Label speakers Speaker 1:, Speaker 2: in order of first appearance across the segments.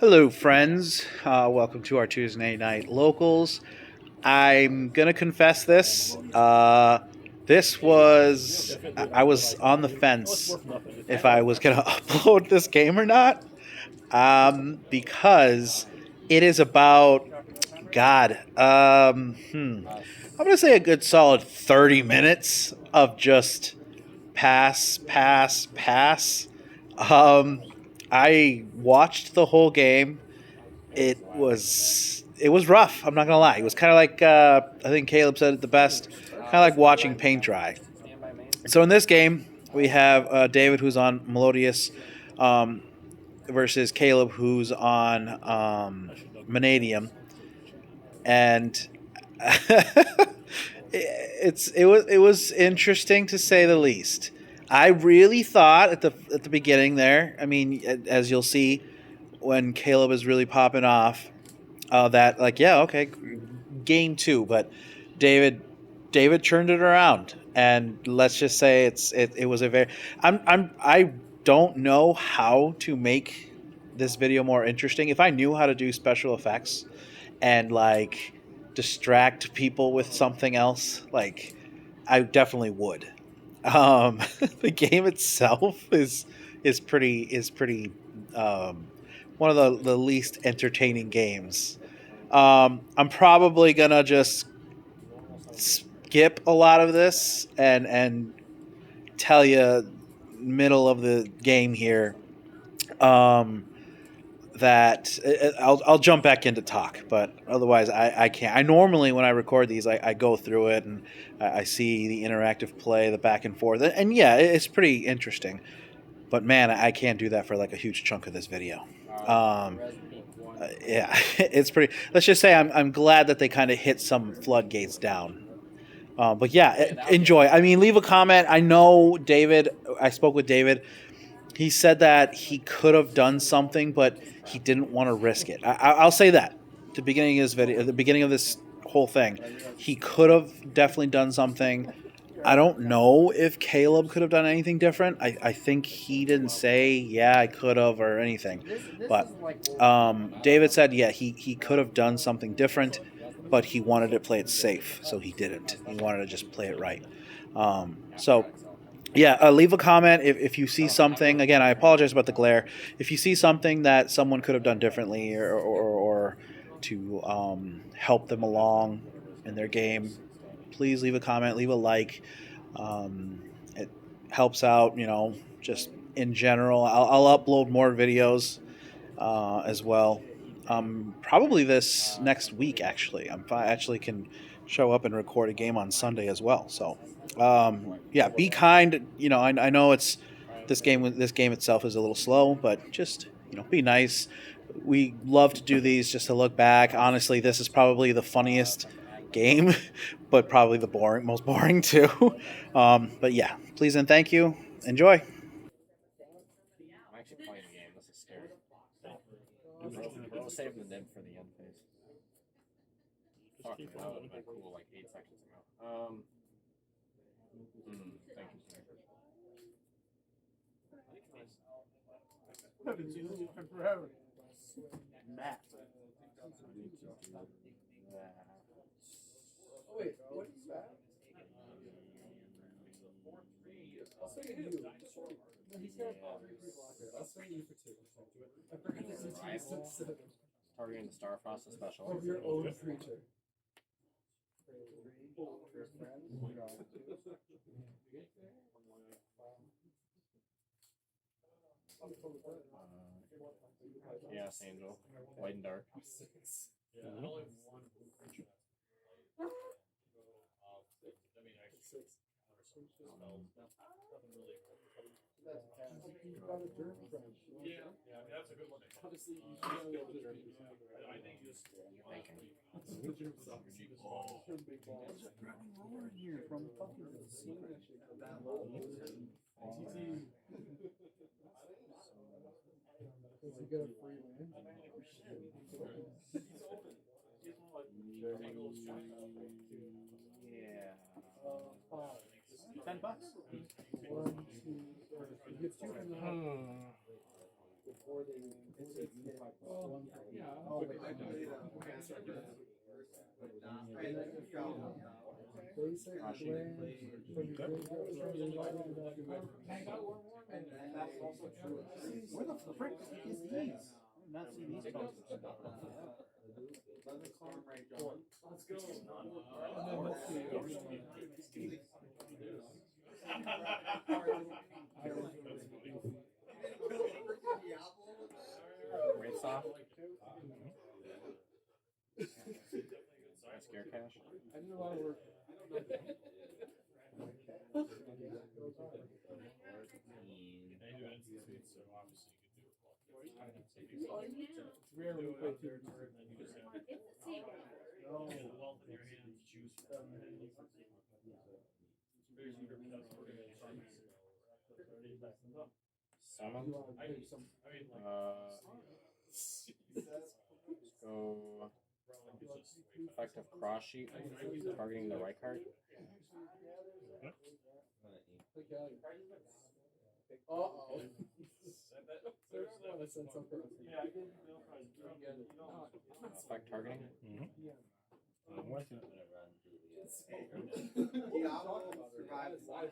Speaker 1: Hello, friends. Welcome to our Tuesday night locals. I'm gonna confess this. I was on the fence if I was gonna upload this game or not, because it is about God. I'm gonna say a good solid 30 minutes of just pass, pass, pass. Um, I watched the whole game. It was rough. I'm not gonna lie. It was kind of like I think Caleb said it the best. Kind of like watching paint dry. So in this game, we have David, who's on Melodious, um, versus Caleb, who's on Mannadium, and it was interesting to say the least. I really thought at the beginning there. I mean, as you'll see when Caleb is really popping off, that like yeah, okay, game two, but David David turned it around, and let's just say it was a very I don't know how to make this video more interesting. If I knew how to do special effects and like distract people with something else, like I definitely would. The game itself is pretty um, one of the least entertaining games. I'm probably gonna just skip a lot of this and tell you middle of the game here. Um, that I'll jump back into talk, but otherwise I can't. I normally when I record these, I go through it and I see the interactive play, the back and forth, and yeah, it's pretty interesting. But man, I can't do that for like a huge chunk of this video. Yeah, it's pretty. Let's just say I'm glad that they kind of hit some floodgates down. But yeah, enjoy. I mean, leave a comment. I know David. I spoke with David. He said that he could have done something, but he didn't want to risk it. I'll say that at the beginning of this video, at the beginning of this whole thing, he could have definitely done something. I don't know if Caleb could have done anything different. I think he didn't say, yeah, I could have or anything. But David said, yeah, he could have done something different, but he wanted to play it safe, so he didn't. He wanted to just play it right. So yeah, leave a comment if you see something. Again, I apologize about the glare. If you see something that someone could have done differently or to help them along in their game, please leave a comment, leave a like. It helps out, just in general. I'll upload more videos as well. Probably this next week, actually. I actually can show up and record a game on Sunday as well. So, yeah, be kind. I know it's this game. This game itself is a little slow, but just be nice. We love to do these just to look back. Honestly, this is probably the funniest game, but probably the most boring too. But yeah, please and thank you. Enjoy.
Speaker 2: I'm actually playing the game. This is scary. We'll save the nib for the end phase. Fuck, man, that would have been cool like 8 seconds ago. Thank you, sir.
Speaker 3: I haven't seen this guy forever. Matt. Oh, wait, what is that? I'll say you. He's got 3 people out there. I'll say you for 2. I forgot this is
Speaker 2: Targeting the Starfrost special.
Speaker 3: of your own creature.
Speaker 2: Chaos Angel. White and dark.
Speaker 3: Yeah, I only have 1 creature. Yeah, that's a good one. Honestly, you should know the journey. I think just the germ stuff. Big balls. There's a threatening roar in here from fucking that low. Does he get a free land?
Speaker 2: Yeah.
Speaker 3: 10 bucks. 1, 2, 3. He gets 2 from the
Speaker 1: Where the frick is these? I've not seen these posters.
Speaker 3: Let's go.
Speaker 2: Raid soft. Scare cash.
Speaker 3: I did a lot of work. It's rare when you play two turns and you just have the wealth in your hands to choose from.
Speaker 2: Summon. Let's go. Effective cross sheet. Targeting the right card.
Speaker 3: Uh-oh.
Speaker 2: Effect targeting.
Speaker 4: I'm working it.
Speaker 5: Diablo survived 1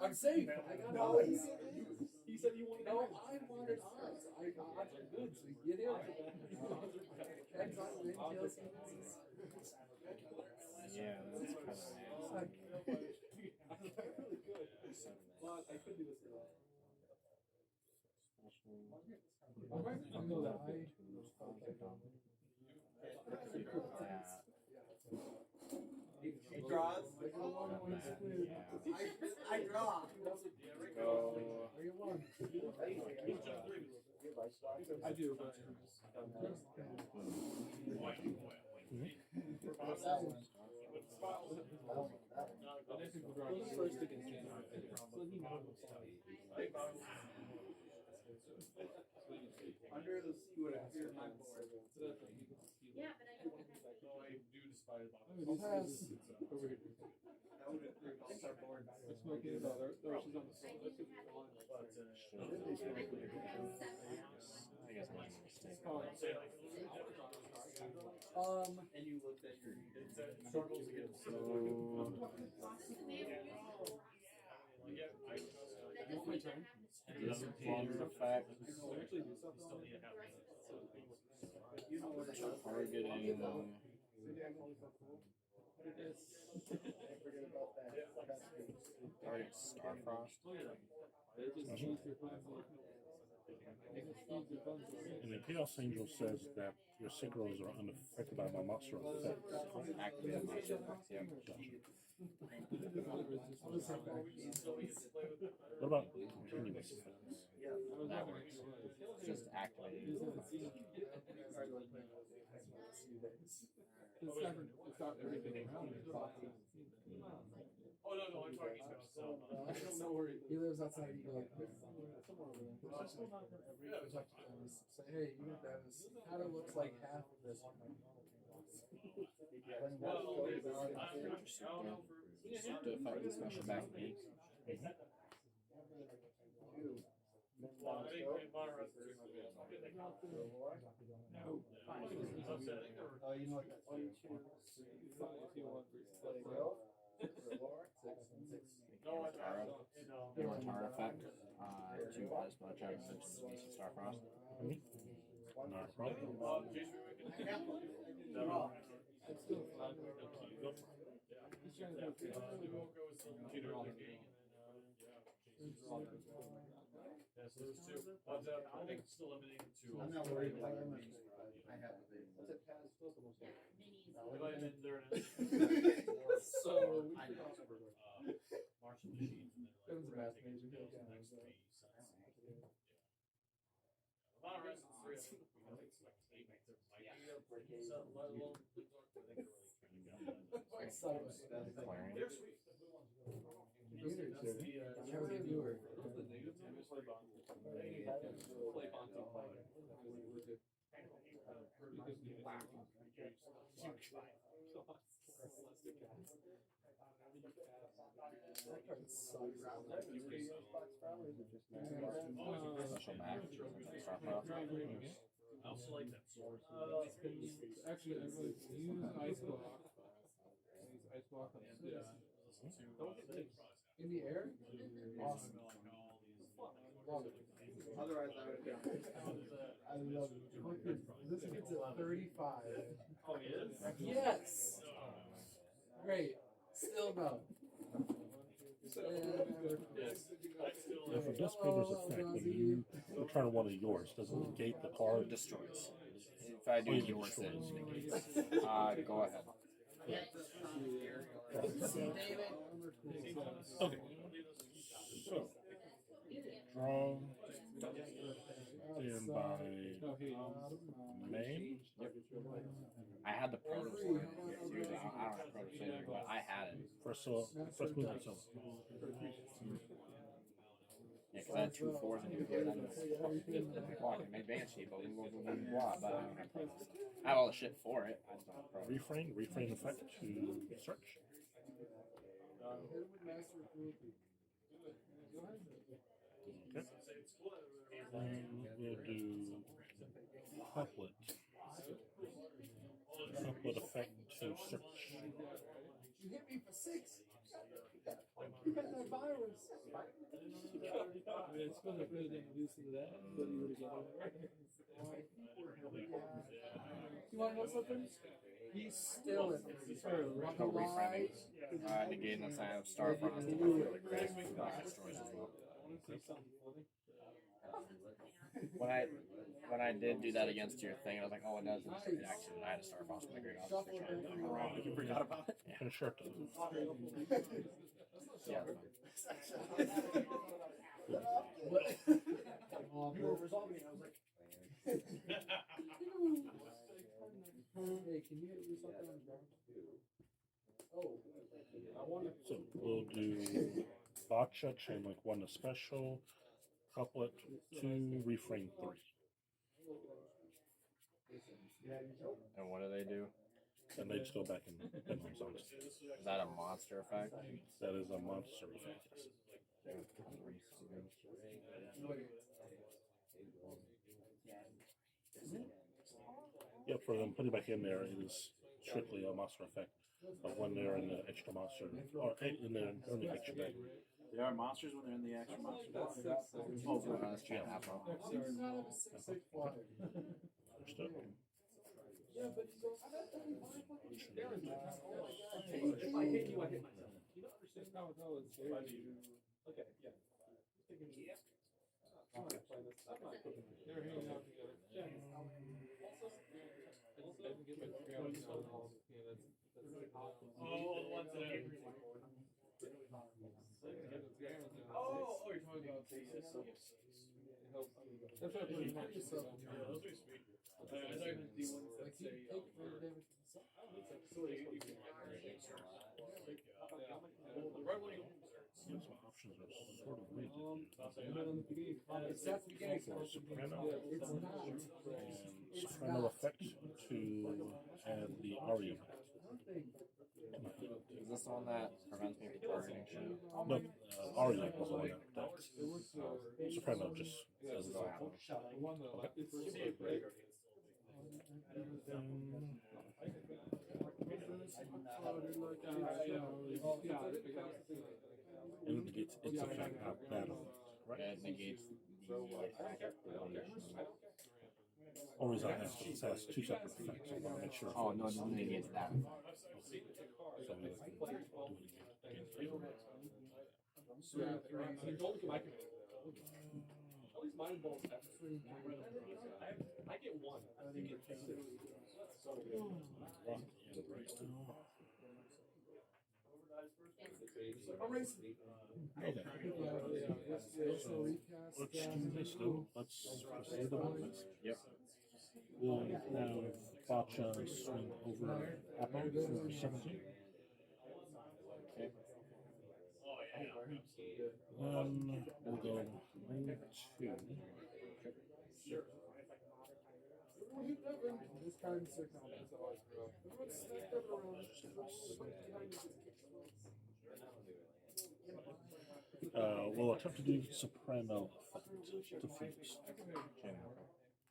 Speaker 3: I'm safe. I got
Speaker 5: No,
Speaker 3: odds.
Speaker 5: he said he wanted.
Speaker 3: No, I wanted odds. Odds are good, so you get in.
Speaker 2: Yeah, that's kind of nasty.
Speaker 5: But I could do this for that. He draws. I draw.
Speaker 2: Go.
Speaker 3: I do, but
Speaker 5: Under the sea would appear my board.
Speaker 3: yeah, but I do despise bombs. Over here.
Speaker 5: That would have been
Speaker 3: It's our board. It's smoking about her. No, she's on the phone. But
Speaker 2: I guess I made a mistake.
Speaker 5: and you looked at your
Speaker 3: struggles against
Speaker 2: This one's effect.
Speaker 3: actually do something. Still need to have
Speaker 2: Targeting. Target Starfrost.
Speaker 4: And the Chaos Angel says that your synchros are unaffected by my monster effects.
Speaker 2: Activate monster effects, yeah.
Speaker 4: What about continuous effects?
Speaker 2: That works. It's just activating.
Speaker 3: It's not everything around it. Oh, no, I'm talking about some. I don't know where he lives outside. You go like, somewhere over there. Say, hey, you get that. Kind of looks like half of this.
Speaker 2: Just to effect the special back knee.
Speaker 5: you know what?
Speaker 2: Your Tara effect. 2 plasma checks into Starfrost.
Speaker 4: Not a problem.
Speaker 3: Yeah, so those two. But I think it's still limiting to.
Speaker 5: I'm not worried about your money. I have the big one.
Speaker 3: So,
Speaker 5: I know.
Speaker 3: Marshall machines and then like we're taking the next 3 cents. A lot of rest is 3 of them. I think it's like 8 there might be a set, let alone I think they're really trying to get that.
Speaker 2: Declaring.
Speaker 3: They're sweet. That's the play Bonte.
Speaker 5: That card sucks.
Speaker 2: Special back. Start off.
Speaker 3: I also like that sword. Actually, I'm going to use Ice Block. Use Ice Block on in the air? Awesome. Love it.
Speaker 5: Otherwise, I would have done it. I love it.
Speaker 3: This gets at 35.
Speaker 2: Oh, he is?
Speaker 3: Yes! Great. Still no.
Speaker 4: Yeah, for Despater's effect, when you return one of yours, does it negate the card?
Speaker 2: Destroys. If I do
Speaker 4: Oh,
Speaker 2: yours, it
Speaker 4: destroys.
Speaker 2: negates. Go ahead.
Speaker 4: Okay. So, draw in by main.
Speaker 2: I had the proto sword. Dude, I don't have proto sword, but I had it.
Speaker 4: First movement solo.
Speaker 2: Yeah, because I had 2 4s and 2 4s. I'm like, well, I can make Banshee, but we won't go blah, but I don't have proto. I have all the shit for it. I just don't have proto.
Speaker 4: Reframe effect to search. Okay. We'll do couplet. Couplet effect to search.
Speaker 5: You hit me for 6. You got that virus.
Speaker 3: It's going to really get used to that.
Speaker 5: You want to know something? He's still in there.
Speaker 2: No reframing. Negating the sign of Starfrost. Really crazy. Destroys as well. When I did do that against your thing, I was like, oh, it does. It actually, I had a Starfrost with a great option. You forgot about it?
Speaker 4: And shirt.
Speaker 2: Yeah.
Speaker 5: You were resolving it. I was like, hey, can you do something on ground? Oh, I want to.
Speaker 4: So we'll do Botcha, chain link 1 to special, couplet 2, reframe 3.
Speaker 2: And what do they do?
Speaker 4: And they just go back in home zones.
Speaker 2: Is that a monster effect?
Speaker 4: That is a monster effect, yes. Yep, for them putting back in there, it is strictly a monster effect. But when they're in the extra monster, or in the extra deck,
Speaker 6: They are monsters when they're in the extra monster.
Speaker 2: Oh, that's chain half off.
Speaker 4: understood?
Speaker 5: Yeah, but he's also.
Speaker 3: If I hit you, I hit myself. You don't understand how it's okay, yeah. They're hanging out together. Yeah. I didn't get my 3 hours on all. Yeah, that's the ones that you're talking about. That's what I put in my yourself. Those are sweet. I thought you meant the ones that say the red one.
Speaker 4: Yes, my options are sort of weird.
Speaker 5: It's at the beginning.
Speaker 4: Soprano.
Speaker 5: It's not.
Speaker 4: And soprano effect to add the aria effect.
Speaker 2: Is this the one that prevents me from targeting shit?
Speaker 4: No, aria is the one that attacks. Soprano just
Speaker 2: Doesn't go happen.
Speaker 4: And it negates its effect, not that effect, right?
Speaker 2: Yeah, it negates
Speaker 4: Or is that it has 2 separate effects? I want to make sure.
Speaker 2: Oh, no, it negates that.
Speaker 4: So we can do it again.
Speaker 3: At least mine balls I get 1. I think it's so I'm racing.
Speaker 4: Okay. Let's do this though. Let's proceed with this.
Speaker 2: Yep.
Speaker 4: We'll have Bacha swing over Apple for 17.
Speaker 2: Okay.
Speaker 4: Then we'll go move 2.
Speaker 5: This card in circle is always real. Everyone's stacked up around.
Speaker 4: We'll attempt to do soprano effect to fuse.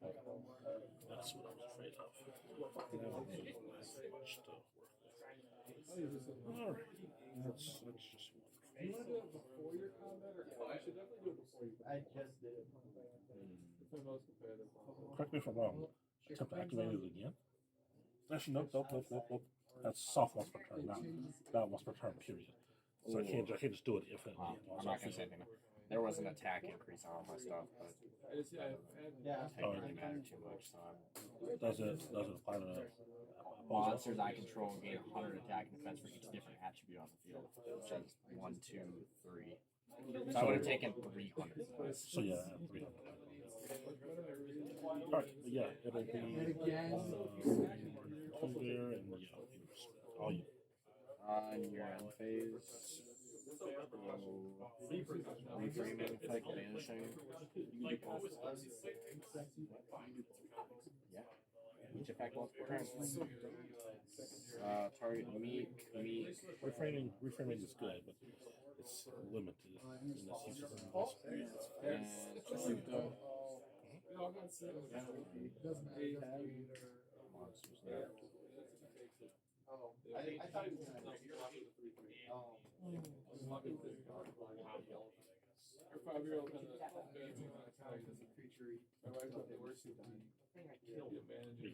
Speaker 4: That's what I was afraid of. Not really much to work with. Alright, that's just wonderful.
Speaker 5: You want to do it before your combat, or you should definitely do it before you. I just did it. It's the most competitive one.
Speaker 4: Correct me if I'm wrong. Attempt to activate it again. Actually, nope. That's soft once per turn, not once per turn, period. So I can't just do it infinitely.
Speaker 2: I'm not gonna say anything. There was an attack increase on all my stuff, but
Speaker 5: I just,
Speaker 2: it didn't really matter too much. So
Speaker 4: Does it apply to
Speaker 2: monsters I control gain 100 attack and defense for each different attribute on the field, which is 1, 2, 3. So I would have taken 300.
Speaker 4: So yeah, 300. Alright, yeah, it'll be on the there and all you.
Speaker 2: On your end phase, reframing effect, vanishing. Yeah. Each effect once per turn. Target meek.
Speaker 4: Reframing is good, but it's limited in its uses in this.
Speaker 2: And monsters there.
Speaker 5: I thought he was gonna. Our 5-year-old had a amazing amount of time as a creature. My wife thought the worst would be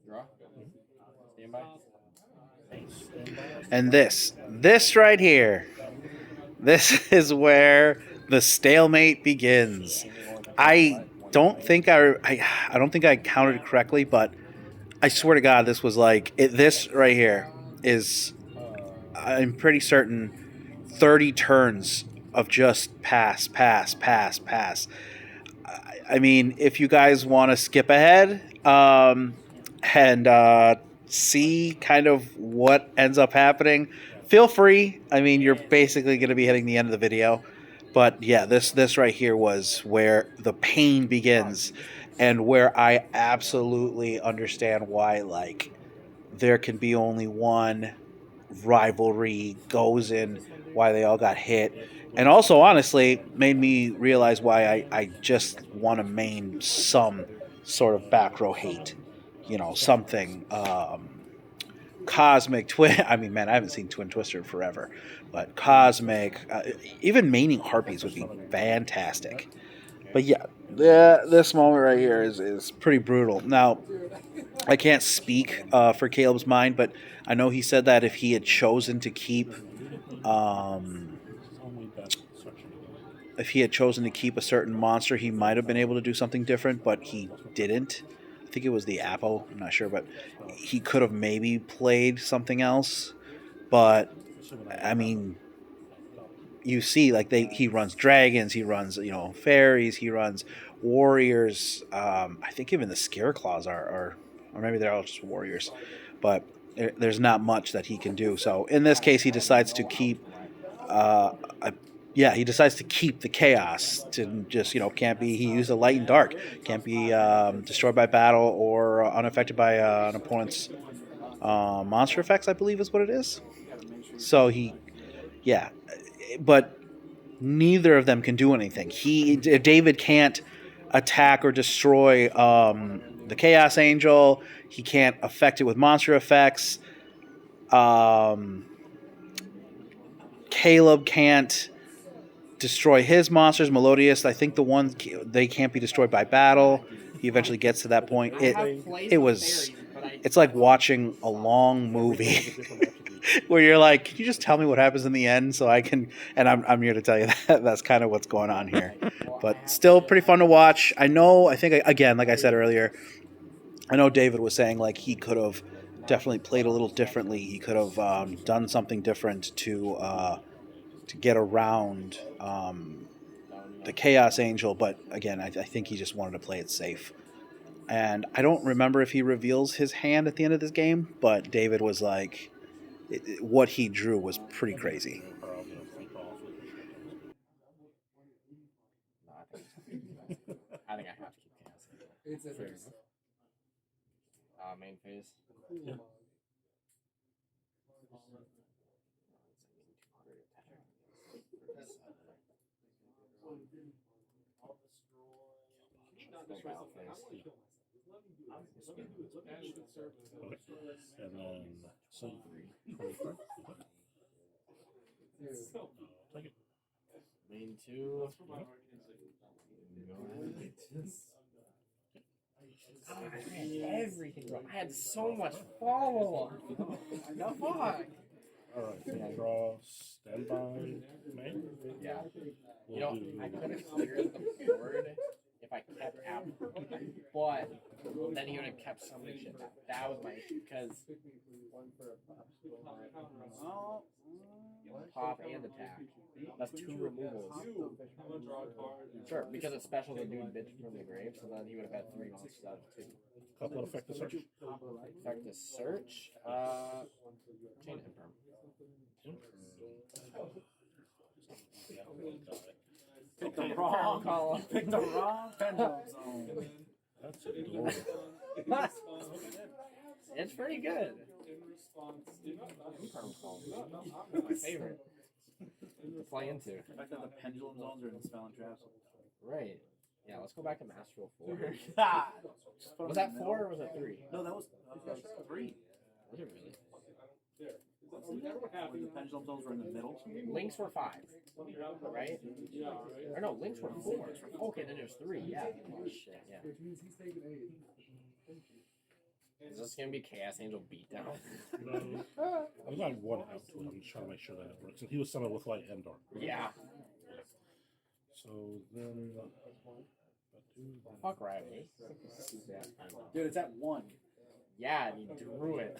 Speaker 2: Draw. Stand by.
Speaker 1: And this right here, this is where the stalemate begins. I don't think I counted correctly, but I swear to God, this was like this right here is, I'm pretty certain, 30 turns of just pass. I mean, if you guys want to skip ahead and see kind of what ends up happening, feel free. I mean, you're basically going to be hitting the end of the video. But yeah, this right here was where the pain begins and where I absolutely understand why, like, there can be only one rivalry goes in, why they all got hit. And also, honestly, made me realize why I just want to main some sort of back row hate. You know, something. Cosmic Twin. I mean, man, I haven't seen Twin Twister in forever. But Cosmic, even maining Harpies would be fantastic. But yeah, this moment right here is pretty brutal. Now, I can't speak for Caleb's mind, but I know he said that if he had chosen to keep, if he had chosen to keep a certain monster, he might have been able to do something different, but he didn't. I think it was the Apple. I'm not sure, but he could have maybe played something else. But I mean, you see, like he runs dragons, he runs fairies, he runs warriors. I think even the Scareclaws are or maybe they're all just warriors, but there's not much that he can do. So in this case, he decides to keep. He decides to keep the chaos to just can't be. He used a light and dark, can't be destroyed by battle or unaffected by an opponent's monster effects, I believe is what it is. So but neither of them can do anything. David can't attack or destroy the Chaos Angel. He can't affect it with monster effects. Caleb can't destroy his monsters. Melodious, I think they can't be destroyed by battle. He eventually gets to that point. It's like watching a long movie where you're like, can you just tell me what happens in the end so I can? And I'm here to tell you that that's kind of what's going on here. But still pretty fun to watch. I think again, like I said earlier, I know David was saying like he could have definitely played a little differently. He could have done something different to get around the Chaos Angel. But again, I think he just wanted to play it safe. And I don't remember if he reveals his hand at the end of this game, but David was like, what he drew was pretty crazy.
Speaker 2: I think I have to keep Chaos.
Speaker 5: It's a
Speaker 2: main phase.
Speaker 4: Yeah.
Speaker 2: No battle phase.
Speaker 4: Okay. And then so 24. Take it.
Speaker 2: Main 2. I had everything, bro. I had so much follow-up. The fuck?
Speaker 4: Alright, draw, standby, main.
Speaker 2: Yeah.
Speaker 4: We'll
Speaker 2: You know,
Speaker 4: do
Speaker 2: I could have cleared the board if I kept out, but then he would have kept so many shit back. That was my issue, because
Speaker 6: Oh,
Speaker 2: pop and attack. That's 2 removals. Sure, because it's special to do bitch from the grave, so then he would have had 3 monsters out of 2.
Speaker 4: couple of effective search.
Speaker 2: Effective search, chain imperm.
Speaker 6: pick the wrong
Speaker 2: column.
Speaker 6: Pick the wrong pendulum zone.
Speaker 4: That's adorable.
Speaker 2: It's pretty good.
Speaker 5: In response,
Speaker 2: Imperm column. My favorite to play into.
Speaker 6: The fact that the pendulum zones are in spell and traps.
Speaker 2: Right. Yeah, let's go back to Master Roll 4.
Speaker 6: Ah!
Speaker 2: Was that 4 or was it 3?
Speaker 6: No, that was 3.
Speaker 2: Was it really?
Speaker 6: Where the pendulum zones were in the middle.
Speaker 2: Links were 5, right? Or no, links were 4. Okay, then there's 3. Yeah. Oh shit. Yeah.
Speaker 5: which means he's taking 8.
Speaker 2: Is this gonna be Chaos Angel beatdown?
Speaker 4: No, I've got one out to it. I'm just trying to make sure that it works. And he was summoned with light and dark.
Speaker 2: Yeah.
Speaker 4: So then,
Speaker 2: Fuck Riley.
Speaker 6: Dude, it's at 1.
Speaker 2: Yeah, and he drew it.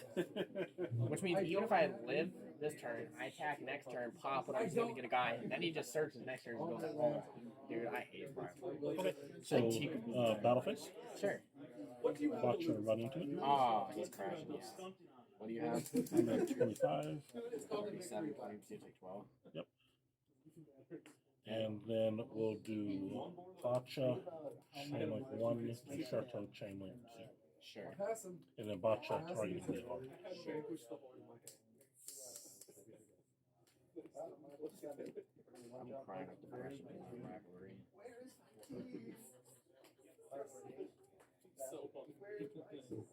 Speaker 2: Which means even if I live this turn, I attack next turn, pop, and I'm going to get a guy, and then he just searches next turn and goes like, oh, dude, I hate Riley.
Speaker 4: okay. So battle phase.
Speaker 2: Sure.
Speaker 4: Watch her run into it.
Speaker 2: Oh, he's crashing, yeah. What do you have?
Speaker 4: I'm at 25.
Speaker 2: 27, 20, you take 12.
Speaker 4: Yep. And then we'll do Bacha, chain link 1, and Sharto, chain link 2.
Speaker 2: Sure.
Speaker 4: And then Bacha targeting the R.
Speaker 2: I'm crying up the pressure in the rivalry.
Speaker 5: So funny.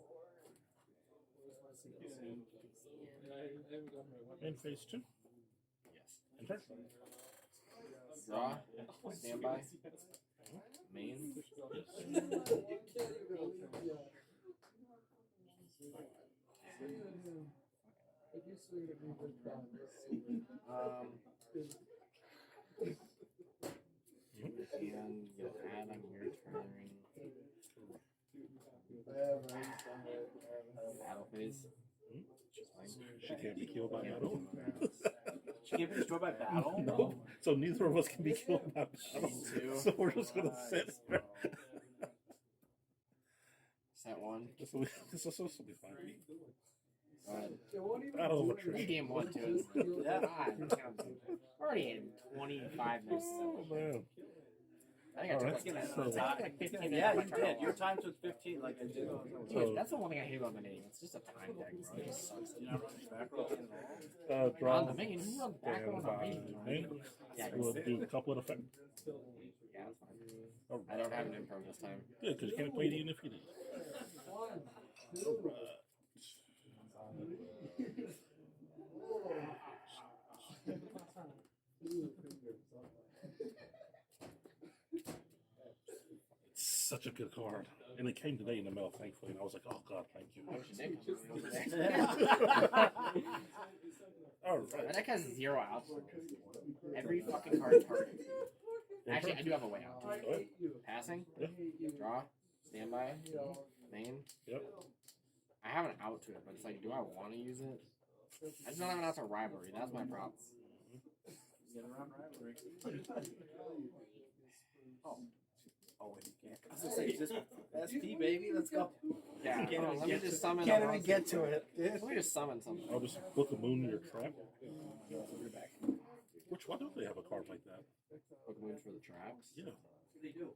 Speaker 4: And phase 2.
Speaker 2: Yes.
Speaker 4: Enter.
Speaker 2: Draw. Standby. Main. And you'll add on your turn. Battle phase.
Speaker 4: She can't be killed by battle.
Speaker 6: She can't be destroyed by battle?
Speaker 4: No. So neither of us can be killed by battle. So we're just going to sit here.
Speaker 2: Set 1.
Speaker 4: This is supposed to be fine.
Speaker 5: Battle
Speaker 4: of
Speaker 2: We
Speaker 4: attrition.
Speaker 2: game 1 too.
Speaker 6: Yeah.
Speaker 2: God, already in 25 minutes.
Speaker 4: Oh, man.
Speaker 2: I think I took
Speaker 4: Alright,
Speaker 2: like,
Speaker 4: so-
Speaker 2: I took like 15 minutes.
Speaker 6: Yeah,
Speaker 2: of my
Speaker 6: you
Speaker 2: turn
Speaker 6: did.
Speaker 2: off.
Speaker 6: Your time took 15 like I did.
Speaker 2: Dude, that's the one thing I hate about Mannadium. It's just a time deck, bro. It just sucks.
Speaker 6: You're not running back row at all?
Speaker 4: Draw.
Speaker 2: On the main, who runs back on the main?
Speaker 4: Main.
Speaker 2: Yeah,
Speaker 4: We'll do a couple of effects.
Speaker 2: yeah, that's fine. I don't have an imperm this time.
Speaker 4: Good, because you can't play it even if you did. It's such a good card. And it came today in the mail, thankfully, and I was like, oh god, thank you.
Speaker 2: I wish it did.
Speaker 4: Alright.
Speaker 2: My deck has 0 outs for this. Every fucking card target. Actually, I do have a way out.
Speaker 4: Go ahead.
Speaker 2: Passing,
Speaker 4: Yeah.
Speaker 2: draw, standby, main.
Speaker 4: Yep.
Speaker 2: I have an out to it, but it's like, do I want to use it? I just don't have an out to rivalry. That's my problem.
Speaker 6: Get around rivalry. Oh, wait, you can't. I was gonna say, is this SP, baby? Let's go.
Speaker 2: Yeah,
Speaker 6: Can't even
Speaker 2: let me
Speaker 6: get
Speaker 2: just
Speaker 6: to-
Speaker 2: summon.
Speaker 6: Can't
Speaker 2: a
Speaker 6: even
Speaker 2: monster.
Speaker 6: get to it.
Speaker 2: Let me just summon something.
Speaker 4: I'll just book a moon in your trap.
Speaker 2: You're back.
Speaker 4: Why don't they have a card like that?
Speaker 2: Book moons for the traps.
Speaker 4: Yeah.
Speaker 6: They do.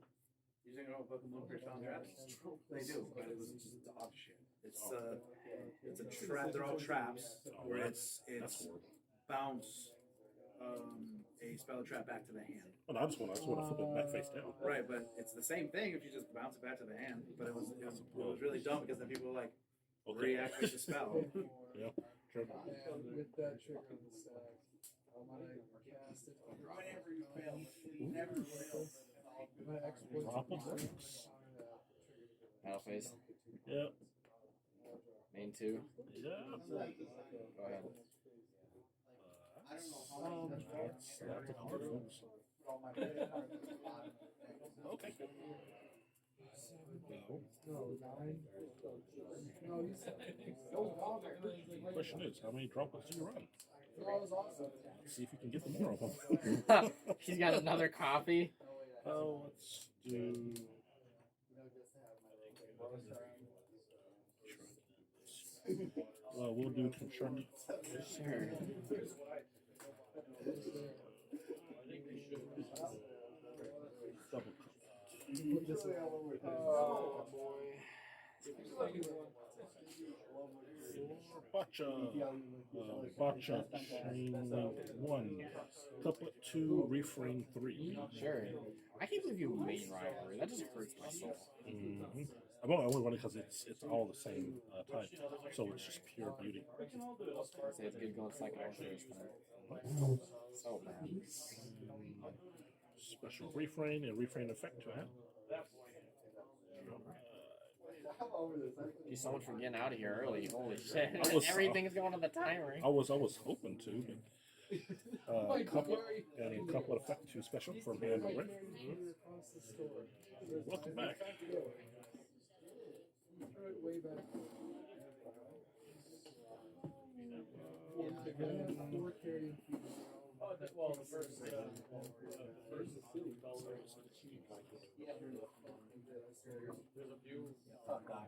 Speaker 6: You think about Book of Moon for Sean Traps? They do, but it was just dog shit. It's a trap. They're all traps where
Speaker 4: That's
Speaker 6: it's
Speaker 4: horrible.
Speaker 6: bounce a spell trap back to the hand.
Speaker 4: But I just want to flip it back face down.
Speaker 6: Right, but it's the same thing if you just bounce it back to the hand. But it was really dumb because then people were like reactivate the spell.
Speaker 4: Yeah, sure.
Speaker 5: And with that trick on the stack, I'm gonna cast it.
Speaker 6: Whenever you fail,
Speaker 5: I'm gonna exploit
Speaker 4: Drop of
Speaker 5: the
Speaker 4: six.
Speaker 2: Battle phase.
Speaker 4: Yeah.
Speaker 2: Main 2.
Speaker 4: Yeah.
Speaker 2: Go ahead.
Speaker 4: That's a card, folks. Okay.
Speaker 5: No, 9. No, you said.
Speaker 4: The question is, how many droplets do you run?
Speaker 5: That was awesome.
Speaker 4: Let's see if you can get the more of them.
Speaker 2: He's got another copy.
Speaker 4: Oh, let's do. We'll do construct.
Speaker 2: Sure.
Speaker 4: Double.
Speaker 2: Oh boy.
Speaker 4: Botcha chain link 1, couplet 2, refrain 3.
Speaker 2: Sure. I can't believe you main rivalry. That just hurts my soul.
Speaker 4: Mm-hmm. I'm only running because it's all the same type, so it's just pure beauty.
Speaker 2: Say it's good going second or first. So bad.
Speaker 4: Special refrain and refrain effect to hand.
Speaker 2: Geez, so much for getting out of here early. Holy shit.
Speaker 4: I was-
Speaker 2: Everything's going on the timer.
Speaker 4: I was hoping to, but couplet and couplet effect to special for hand and riff. Welcome back.
Speaker 5: Way back. Four carrying feet.
Speaker 3: Well, the first city color. There's a few.
Speaker 6: Oh God.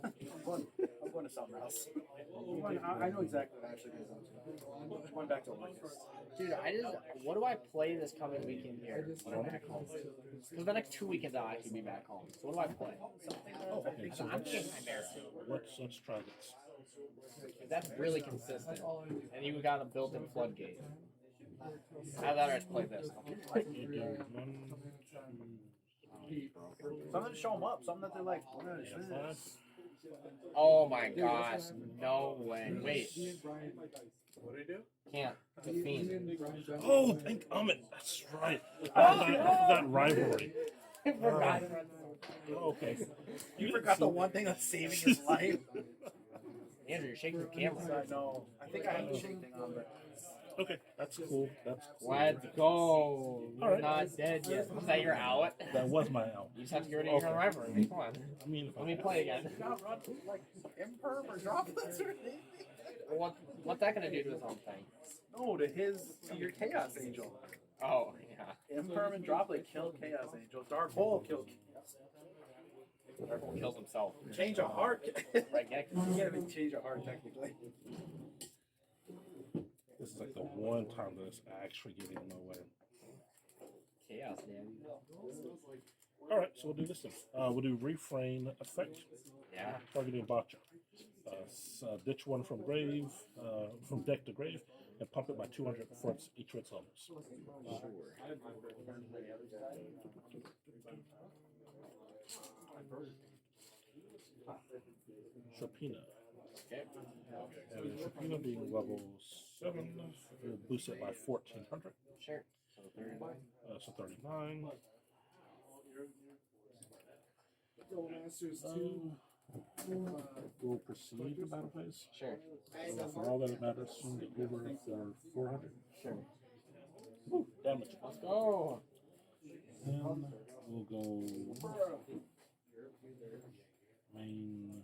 Speaker 6: I'm going to something else. I know exactly what actually goes on to. I'm going back to August.
Speaker 2: Dude, what do I play this coming weekend here when I'm back home? Because the next 2 weekends I'll actually be back home. So what do I play?
Speaker 4: Oh, okay. So
Speaker 2: I'm getting Chimera.
Speaker 4: let's try this.
Speaker 2: That's really consistent. And you got a built-in floodgate. How about I just play this?
Speaker 4: You do 1, 2,
Speaker 6: Something to show them up. Something that they're like, what is
Speaker 4: yeah,
Speaker 6: this?
Speaker 4: 5.
Speaker 2: Oh my gosh. No way. Wait.
Speaker 6: What do you do?
Speaker 2: Can't. It's a fiend.
Speaker 4: Oh, thank Amit. That's right. I forgot rivalry.
Speaker 2: I forgot.
Speaker 4: Okay.
Speaker 6: You forgot the one thing that's saving his life.
Speaker 2: Andrew, you're shaking your camera.
Speaker 6: I know. I think I have the shake thing on, but.
Speaker 4: Okay, that's cool. That's cool.
Speaker 2: Let's go. You're
Speaker 4: Alright.
Speaker 2: not dead yet. Was that your out?
Speaker 4: That was my out.
Speaker 2: You just have to get rid of your rivalry. Come on.
Speaker 4: I mean,
Speaker 2: Let me play again.
Speaker 6: Not run like imperm or droplets or anything.
Speaker 2: What's that going to do to his own thing?
Speaker 6: No, to your Chaos Angel.
Speaker 2: Oh, yeah.
Speaker 6: Imperm and droplet kill Chaos Angel. Dark Hole kill.
Speaker 2: Everyone kills himself.
Speaker 6: Change a heart.
Speaker 2: Right, get
Speaker 6: You can't even change a heart technically.
Speaker 4: this is like the one time that it's actually getting in my way.
Speaker 2: Chaos, man.
Speaker 4: All right, so we'll do this then. We'll do refrain effect.
Speaker 2: Yeah.
Speaker 4: Targeting Botcha. Ditch one from grave, from deck to grave, and pump it by 200 before each of its levels.
Speaker 2: Sure.
Speaker 4: Sharpina.
Speaker 2: Okay.
Speaker 4: And Sharpina being level 7, we'll boost it by 1400.
Speaker 2: Sure. So 39.
Speaker 4: So 39.
Speaker 5: Go Masters 2.
Speaker 4: We'll proceed to battle phase.
Speaker 2: Sure.
Speaker 4: For all that it matters, soon get over for 400.
Speaker 2: Sure.
Speaker 4: Woo, damage.
Speaker 2: Let's go.
Speaker 4: Then we'll go main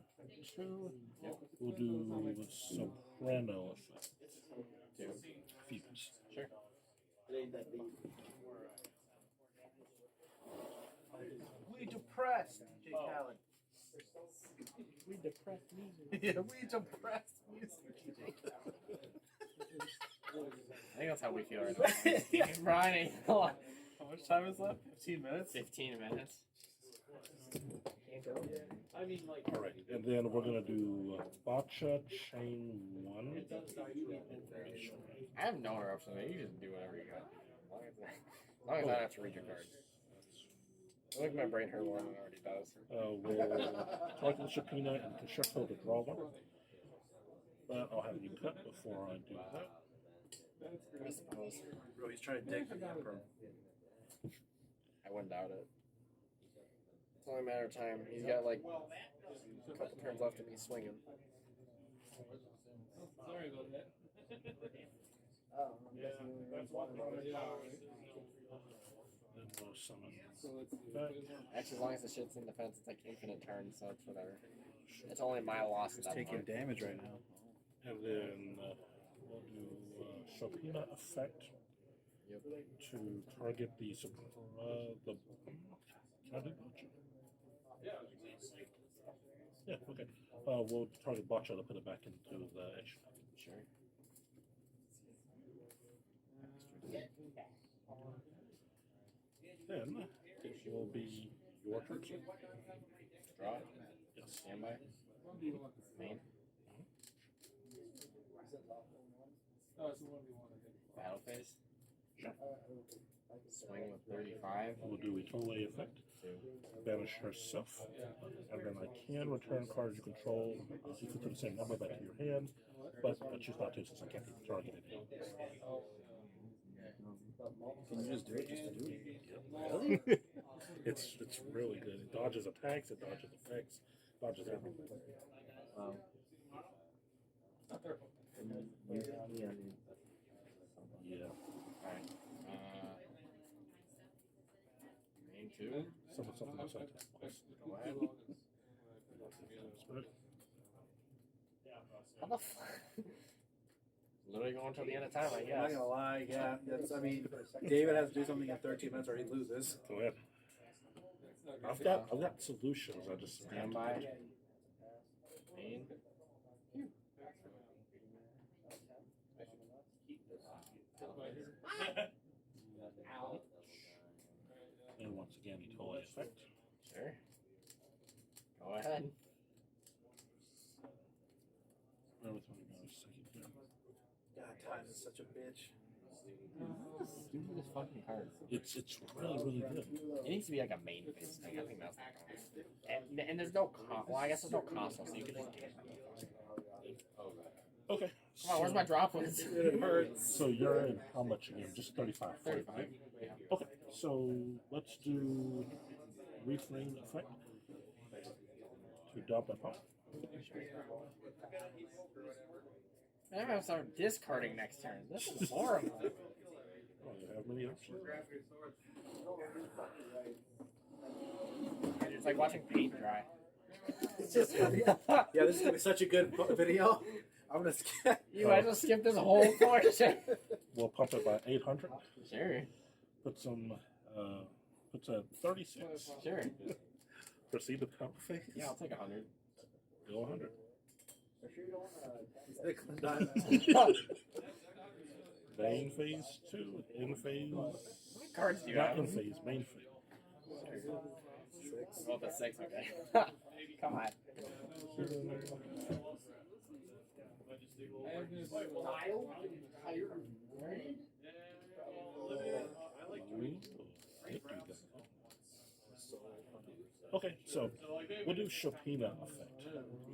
Speaker 4: 2.
Speaker 2: Yep.
Speaker 4: We'll do soprano effect.
Speaker 2: 2.
Speaker 4: Fuse.
Speaker 2: Sure.
Speaker 6: We depressed, DJ Khaled.
Speaker 2: We depressed music.
Speaker 6: Yeah, we depressed music, DJ Khaled.
Speaker 2: I think that's how we feel right now. Brian, how
Speaker 6: much time is left? 15 minutes?
Speaker 2: 15 minutes.
Speaker 3: I mean, like.
Speaker 4: All right, and then we're gonna do Botcha Chain 1.
Speaker 2: I have no interruption. You just do whatever you got. long as I don't have to read your cards. I think my brain hurt more than it already does.
Speaker 4: We'll target the subpoena and shuffle to draw one. But I'll have you cut before I do that.
Speaker 2: I suppose.
Speaker 6: Bro, he's trying to dig for the emperor.
Speaker 2: I wouldn't doubt it. It's only a matter of time. He's got like a couple turns left and he's swinging.
Speaker 5: Sorry about that.
Speaker 4: Then we'll summon
Speaker 5: So let's see.
Speaker 4: back.
Speaker 2: Actually, as long as the shit's in defense, it's like infinite turns, so it's whatever. It's only my loss at that
Speaker 1: Taking
Speaker 2: point.
Speaker 1: damage right now.
Speaker 4: And then we'll do subpoena effect
Speaker 2: Yep.
Speaker 4: to target the can I do botcha? Yeah, okay. We'll target botcha to put it back into the edge.
Speaker 2: Sure.
Speaker 4: Then it will be your turn, sir.
Speaker 2: Draw.
Speaker 4: Yes.
Speaker 2: Standby. Main.
Speaker 5: Oh, it's the 1v1, I think.
Speaker 2: Battle phase.
Speaker 4: Sure.
Speaker 2: Swing with 35.
Speaker 4: We'll do eternal A effect. Banish herself. And then I can return cards you control equal to the same number back to your hand, but I choose not to since I can't be targeted.
Speaker 6: Can you just do it just to do it?
Speaker 4: Really? it's really good. It dodges attacks, it dodges effects, dodges everything. Yeah.
Speaker 2: Alright. Main 2.
Speaker 4: Something outside that box.
Speaker 2: Go ahead.
Speaker 4: Spread.
Speaker 2: How the fuck? Literally going until the end of time, I
Speaker 6: I'm not
Speaker 2: guess.
Speaker 6: gonna lie, yeah. That's, I mean, David has to do something in 13 minutes or he loses.
Speaker 4: Go ahead. I've got solutions. I just
Speaker 2: Stand by. Main.
Speaker 4: And once again, eternal A effect.
Speaker 2: Sure. Go ahead.
Speaker 4: Where was my second here?
Speaker 6: God, time is such a bitch.
Speaker 2: Stupidest fucking cards.
Speaker 4: It's really good.
Speaker 2: It needs to be like a main phase thing. I think that's not going to. And there's no cost. Well, I guess there's no cost, so you can just do it.
Speaker 4: Okay.
Speaker 2: Come on, where's my drop list?
Speaker 6: It hurts.
Speaker 4: So you're in how much again? Just 35.
Speaker 2: 35. Yeah.
Speaker 4: Okay, so let's do reframe effect to dump that pop.
Speaker 2: I'm gonna start discarding next turn. This is horrible.
Speaker 4: Oh, you have many options.
Speaker 2: It's like watching paint dry.
Speaker 6: It's just, yeah, this is gonna be such a good video. I'm gonna skip.
Speaker 2: I just skipped this whole portion.
Speaker 4: We'll pump it by 800.
Speaker 2: Sure.
Speaker 4: Put some, puts a 36.
Speaker 2: Sure.
Speaker 4: Proceed to top phase.
Speaker 2: Yeah, I'll take 100.
Speaker 4: Go 100. Main phase 2. In phase.
Speaker 2: What cards do you
Speaker 4: Not
Speaker 2: have?
Speaker 4: in phase, main phase.
Speaker 2: Oh, that's 6, okay. Come on.
Speaker 4: Okay, so we'll do subpoena effect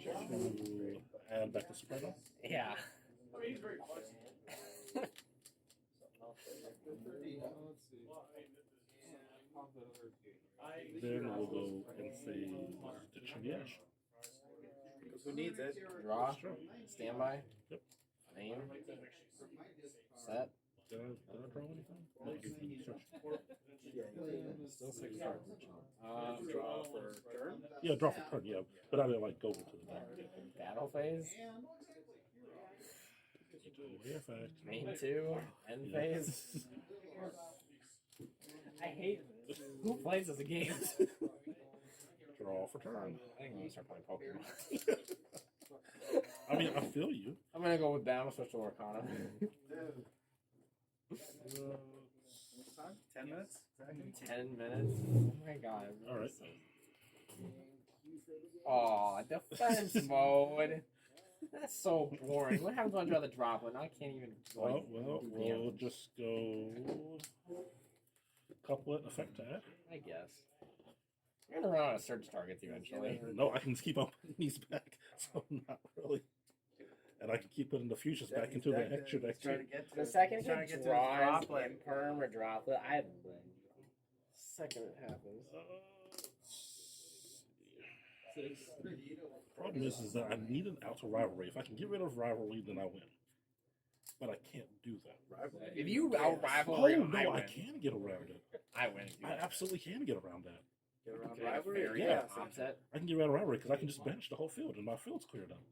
Speaker 4: to add back the soprano.
Speaker 2: Yeah.
Speaker 4: Then we'll go in phase to triage.
Speaker 6: Because who needs it?
Speaker 2: Draw.
Speaker 4: Sure.
Speaker 2: Standby.
Speaker 4: Yep.
Speaker 2: Main. Set.
Speaker 4: Did I draw anything? No, you can search.
Speaker 2: Still 6 cards.
Speaker 6: Draw for turn.
Speaker 4: Yeah, draw for turn, yeah. But I didn't like go to the back.
Speaker 2: Battle phase.
Speaker 4: Effect.
Speaker 2: Main 2. End phase. I hate who plays this game.
Speaker 4: Draw for turn.
Speaker 2: I think I'm gonna start playing Pokemon.
Speaker 4: I mean, I feel you.
Speaker 2: I'm gonna go with Battle Switch to Arcana.
Speaker 6: 10 minutes?
Speaker 2: 10 minutes. Oh my god.
Speaker 4: All right.
Speaker 2: Oh, defense mode. That's so boring. What happens when I draw the droplet? Now I can't even.
Speaker 4: Well,
Speaker 2: do
Speaker 4: we'll
Speaker 2: damage.
Speaker 4: just go couplet effect to add.
Speaker 2: I guess. You're gonna run out of search targets eventually.
Speaker 4: No, I can just keep on putting these back, so not really. And I can keep putting the fusions back into the extra deck
Speaker 6: Trying to
Speaker 4: too.
Speaker 6: get to
Speaker 2: The second
Speaker 6: trying
Speaker 2: it
Speaker 6: to get to
Speaker 2: draws
Speaker 6: the droplet.
Speaker 2: imperm or droplet, I win. Second it happens.
Speaker 4: Problem is that I need an out of rivalry. If I can get rid of rivalry, then I win. But I can't do that.
Speaker 2: If you out rival,
Speaker 4: Oh
Speaker 2: I
Speaker 4: no,
Speaker 2: win.
Speaker 4: I can get around it.
Speaker 2: I win.
Speaker 4: I absolutely can get around that.
Speaker 6: Get around
Speaker 2: Okay,
Speaker 6: rivalry.
Speaker 2: very
Speaker 4: Yeah.
Speaker 2: upset.
Speaker 4: I can get around rivalry because I can just bench the whole field and my field's cleared up.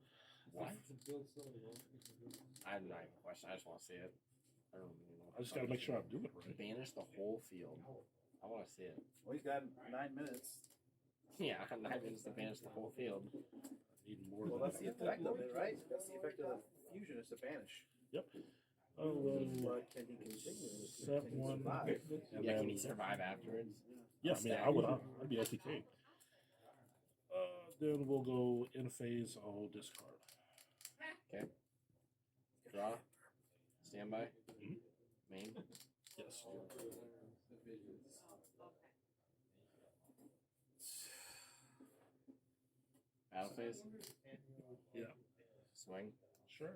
Speaker 2: What? I'm not even questioning. I just want to see it. I don't even know.
Speaker 4: I just got to make sure I do it right.
Speaker 2: Banish the whole field. I want to see it.
Speaker 6: Well, he's got 9 minutes.
Speaker 2: Yeah, I'm not even to banish the whole field.
Speaker 4: I need more
Speaker 6: Well,
Speaker 4: than
Speaker 6: that's the effect of it, right? That's the effect of the fusion is to banish.
Speaker 4: Yep. Oh,
Speaker 6: But can he continue?
Speaker 4: set
Speaker 6: Can he
Speaker 4: one.
Speaker 6: survive?
Speaker 4: And
Speaker 2: Yeah, can
Speaker 4: then,
Speaker 2: he survive afterwards?
Speaker 4: yeah, I mean, I'd be OTK. Then we'll go in phase. I'll discard.
Speaker 2: Okay. Draw. Standby.
Speaker 4: Mhm.
Speaker 2: Main.
Speaker 4: Yes.
Speaker 2: Battle phase.
Speaker 4: Yeah.
Speaker 2: Swing.
Speaker 4: Sure.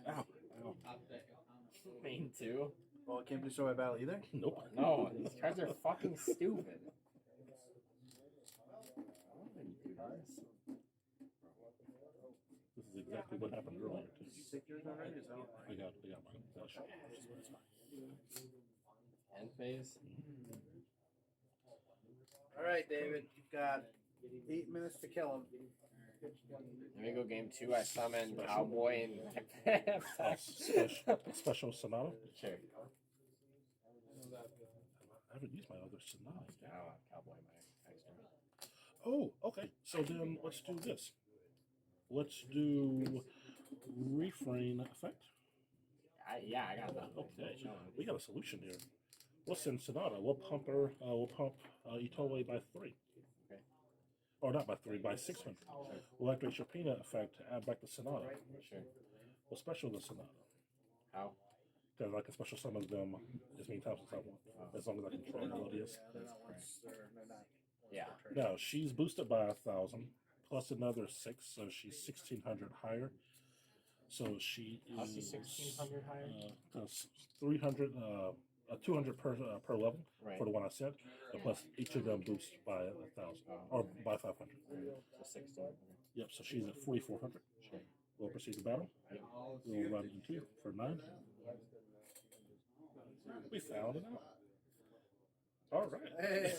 Speaker 4: Ow. Ow.
Speaker 2: Main 2.
Speaker 6: Well, it can't be destroyed by battle either.
Speaker 4: Nope.
Speaker 2: No, these cards are fucking stupid. Why would you do this?
Speaker 4: This is exactly what happened earlier. Too.
Speaker 6: Did you take yours already? Is that all right?
Speaker 4: I got mine. That's fine.
Speaker 2: End phase.
Speaker 6: All right, David. You've got 8 minutes to kill him.
Speaker 2: Let me go game 2. I summon Cowboy and
Speaker 4: Special Sonata.
Speaker 2: Sure.
Speaker 4: I haven't used my other Sonata yet.
Speaker 2: Cowboy my extra.
Speaker 4: Oh, okay. So then let's do this. Let's do refrain effect.
Speaker 2: I got that.
Speaker 4: Okay, we got a solution here. We'll send Sonata. We'll pump her. We'll pump Itoe by 3.
Speaker 2: Okay.
Speaker 4: Or not by 3, by 600. We'll activate your peanut effect to add back the Sonata.
Speaker 2: Sure.
Speaker 4: We'll special the Sonata.
Speaker 2: How?
Speaker 4: Because I can special summon them as many times as I want, as long as I control Melodious.
Speaker 6: They're not once. They're not.
Speaker 2: Yeah.
Speaker 4: Now she's boosted by 1,000 plus another 6, so she's 1,600 higher. So she is
Speaker 2: How's she 1,600 higher?
Speaker 4: 300, 200 per level
Speaker 2: Right.
Speaker 4: for the one I said, and plus each of them boosts by 1,000 or by 500.
Speaker 2: So 16.
Speaker 4: Yep. So she's at 4,400.
Speaker 2: Sure.
Speaker 4: We'll proceed to battle. We'll run into for 9. We found it out. All right.
Speaker 6: Hey.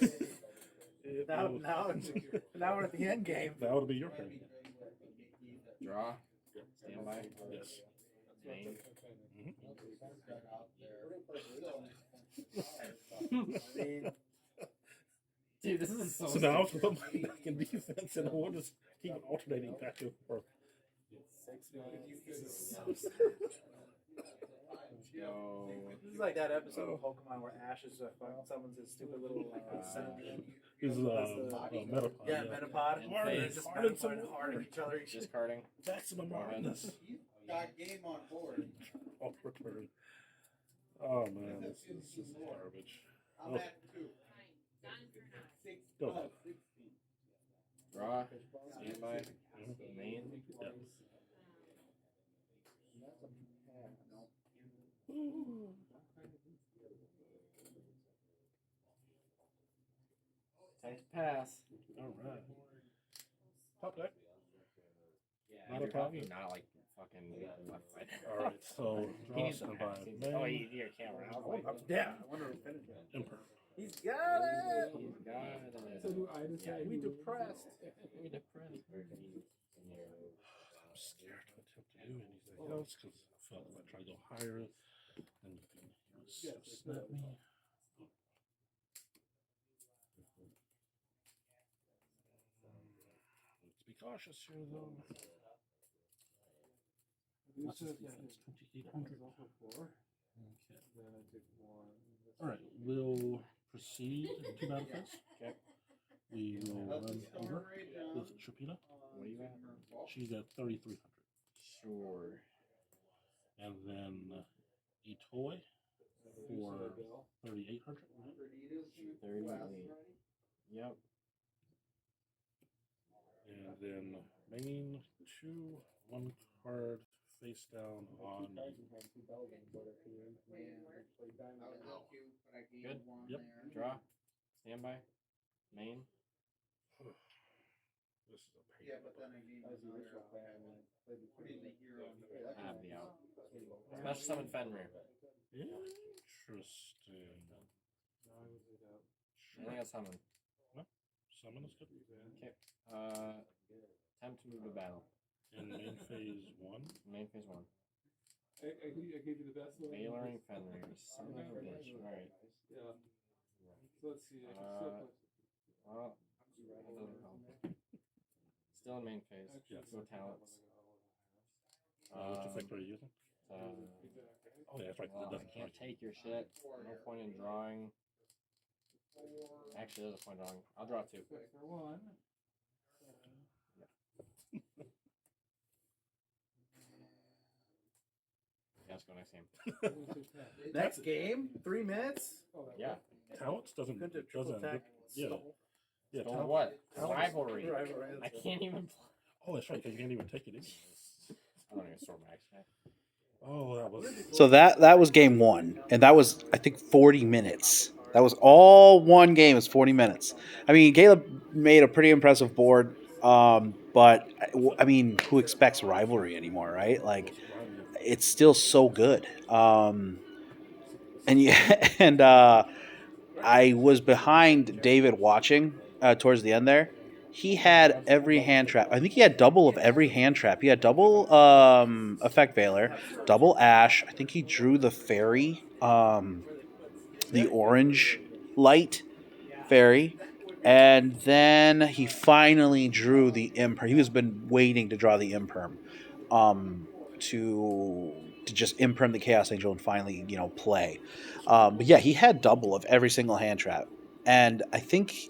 Speaker 6: Now we're at the end game.
Speaker 4: That would be your turn.
Speaker 2: Draw.
Speaker 4: Yep.
Speaker 2: Standby.
Speaker 4: Yes.
Speaker 2: Main. Dude, this is so.
Speaker 4: So now I'll put my back in defense, and we'll just keep alternating back and forth.
Speaker 6: 6 minutes.
Speaker 2: Go.
Speaker 6: This is like that episode of Pokemon where Ash is summons his stupid little centipede.
Speaker 4: He's Metapod.
Speaker 6: Yeah, Metapod.
Speaker 2: And
Speaker 6: They're
Speaker 2: phase.
Speaker 6: just
Speaker 4: Hard some
Speaker 6: Metapod hard at each other.
Speaker 2: Discarding.
Speaker 4: Maximum hardness.
Speaker 5: Got game on board.
Speaker 4: Oh, return. Oh man, this is garbage.
Speaker 5: I'm at 2.
Speaker 4: Go ahead.
Speaker 2: Draw. Standby. Main.
Speaker 4: Yeah.
Speaker 2: Time to pass.
Speaker 4: All right. Top deck.
Speaker 2: Not
Speaker 4: Not a
Speaker 2: probably
Speaker 4: problem.
Speaker 2: not like fucking left foot.
Speaker 4: All right. So
Speaker 2: He
Speaker 4: draw
Speaker 2: needs some
Speaker 4: standby.
Speaker 2: hacks. Oh,
Speaker 4: Main.
Speaker 2: your camera. I was like,
Speaker 6: Yeah, I wonder if finished it.
Speaker 4: Emperor.
Speaker 6: He's got it.
Speaker 2: he's got it.
Speaker 5: So do I decide?
Speaker 6: We depressed.
Speaker 2: We depressed.
Speaker 4: I'm scared to attempt to do anything else because I felt if I try to go higher, then you can snap me. Let's be cautious here, though. What's his defense? 2,800. Okay.
Speaker 5: Then I took 1.
Speaker 4: All right, we'll proceed to battle phase.
Speaker 2: Okay.
Speaker 4: We will run over with Shapina.
Speaker 2: What are you at?
Speaker 4: She's at 3,300.
Speaker 2: Sure.
Speaker 4: And then Itoy for 3,800.
Speaker 2: 38. Yep.
Speaker 4: And then main 2, 1 card face down on.
Speaker 2: Good.
Speaker 4: Yep.
Speaker 2: Draw. Standby. Main.
Speaker 4: This is a pain.
Speaker 5: Yeah, but then I gave another putting the hero on the
Speaker 2: I have the out. Special summon Fenrir.
Speaker 4: Interesting.
Speaker 2: I think I summon.
Speaker 4: No, summon is good.
Speaker 2: Okay. Time to move to battle.
Speaker 4: In main phase 1.
Speaker 2: Main phase 1.
Speaker 5: I gave you the best one.
Speaker 2: Mailoring Fenrir. Son of a bitch. Alright.
Speaker 5: Yeah. So let's see. I can still put.
Speaker 2: Well, that doesn't help. Still in main phase.
Speaker 4: Yes.
Speaker 2: Go talents.
Speaker 4: Which effect are you using? Oh, yeah, that's right.
Speaker 2: Well,
Speaker 4: It
Speaker 2: I
Speaker 4: doesn't.
Speaker 2: can't take your shit. No point in drawing. Actually, there's a point in drawing. I'll draw 2.
Speaker 5: For one.
Speaker 2: Yeah, let's go next game.
Speaker 6: Next game, 3 minutes.
Speaker 2: Yeah.
Speaker 4: Talents doesn't.
Speaker 6: Good to
Speaker 4: It
Speaker 6: triple
Speaker 4: doesn't.
Speaker 6: attack.
Speaker 4: Yeah. Yeah.
Speaker 2: So
Speaker 4: Talents.
Speaker 2: what?
Speaker 4: Talents-
Speaker 2: Rivalry.
Speaker 6: Rivalry,
Speaker 2: I
Speaker 6: that's
Speaker 2: can't even play.
Speaker 4: Oh, that's right. Because you can't even take it in.
Speaker 2: I don't even store max.
Speaker 4: Oh, that was.
Speaker 1: So that was game 1, and that was, I think, 40 minutes. That was all one game. Is 40 minutes. I mean, Caleb made a pretty impressive board, but I mean, who expects rivalry anymore, right? Like, it's still so good. And yeah, and I was behind David watching towards the end there. He had every hand trap. I think he had double of every hand trap. He had double effect Veiler, double Ash. I think he drew the fairy, the orange light fairy, and then he finally drew the imperm. He was been waiting to draw the imperm, to just imperm the Chaos Angel and finally play. But yeah, he had double of every single hand trap, and I think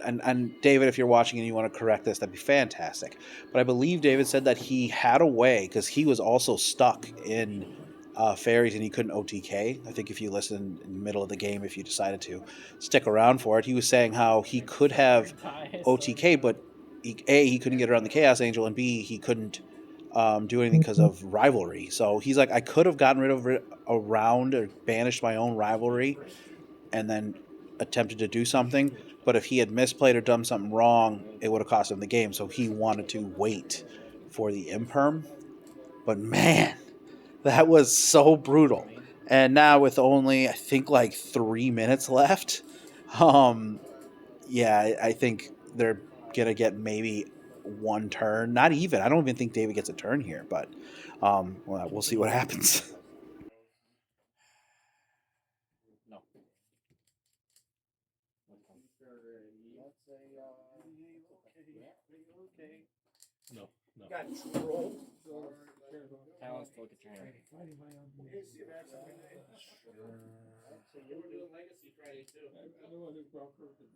Speaker 1: and David, if you're watching and you want to correct this, that'd be fantastic. But I believe David said that he had a way because he was also stuck in fairies and he couldn't OTK. I think if you listen in the middle of the game, if you decided to stick around for it, he was saying how he could have OTK, but he couldn't get around the Chaos Angel, and B, he couldn't do anything because of rivalry. So he's like, I could have gotten rid of it around or banished my own rivalry and then attempted to do something. But if he had misplayed or done something wrong, it would have cost him the game. So he wanted to wait for the imperm. But man, that was so brutal. And now with only, I think, like 3 minutes left, yeah, I think they're gonna get maybe one turn. Not even. I don't even think David gets a turn here. But well, we'll see what happens.
Speaker 2: No.
Speaker 4: No. No.
Speaker 6: Got troll.
Speaker 2: Talents to look at your hand.
Speaker 5: So you were doing Legacy Friday too. I know what his bell curve is.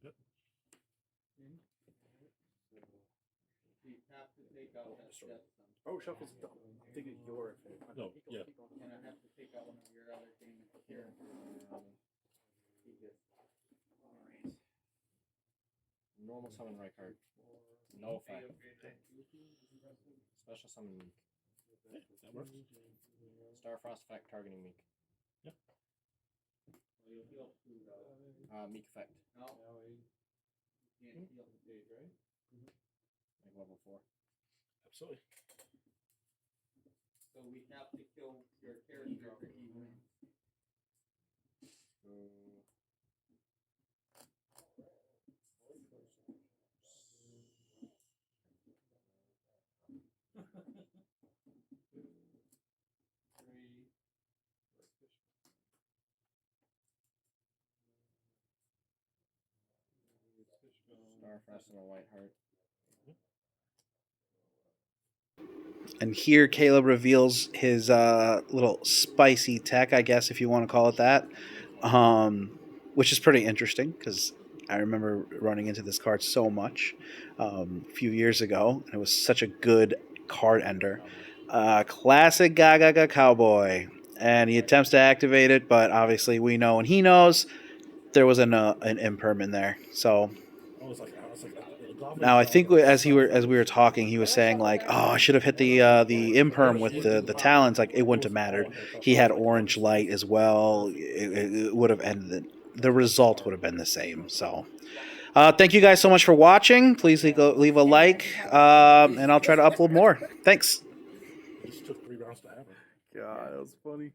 Speaker 4: Good.
Speaker 5: You have to take out that step.
Speaker 6: Oh, shuffle's dumb. I think it's your effect.
Speaker 4: No, yeah.
Speaker 5: And I have to take out one of your other demons here.
Speaker 2: Normal summon right card. No effect. Special summon Meek.
Speaker 4: Yeah, that works.
Speaker 2: Starfrost effect targeting Meek.
Speaker 4: Yep.
Speaker 2: Meek effect.
Speaker 5: No. You can't heal the stage, right?
Speaker 2: Like level 4.
Speaker 4: Absolutely.
Speaker 5: So we have to kill your character for he wins.
Speaker 2: Starfrost and a white heart.
Speaker 1: And here Caleb reveals his little spicy tech, I guess, if you want to call it that, which is pretty interesting because I remember running into this card so much a few years ago. And it was such a good card ender. Classic Gaga Cowboy. And he attempts to activate it, but obviously we know and he knows there was an imperm in there. So now I think as we were talking, he was saying like, "Oh, I should have hit the imperm with the talons. Like it wouldn't have mattered. He had orange light as well. It would have ended. The result would have been the same." So, thank you guys so much for watching. Please leave a like, and I'll try to upload more. Thanks.
Speaker 4: It just took 3 rounds to have it.
Speaker 6: God, that was funny.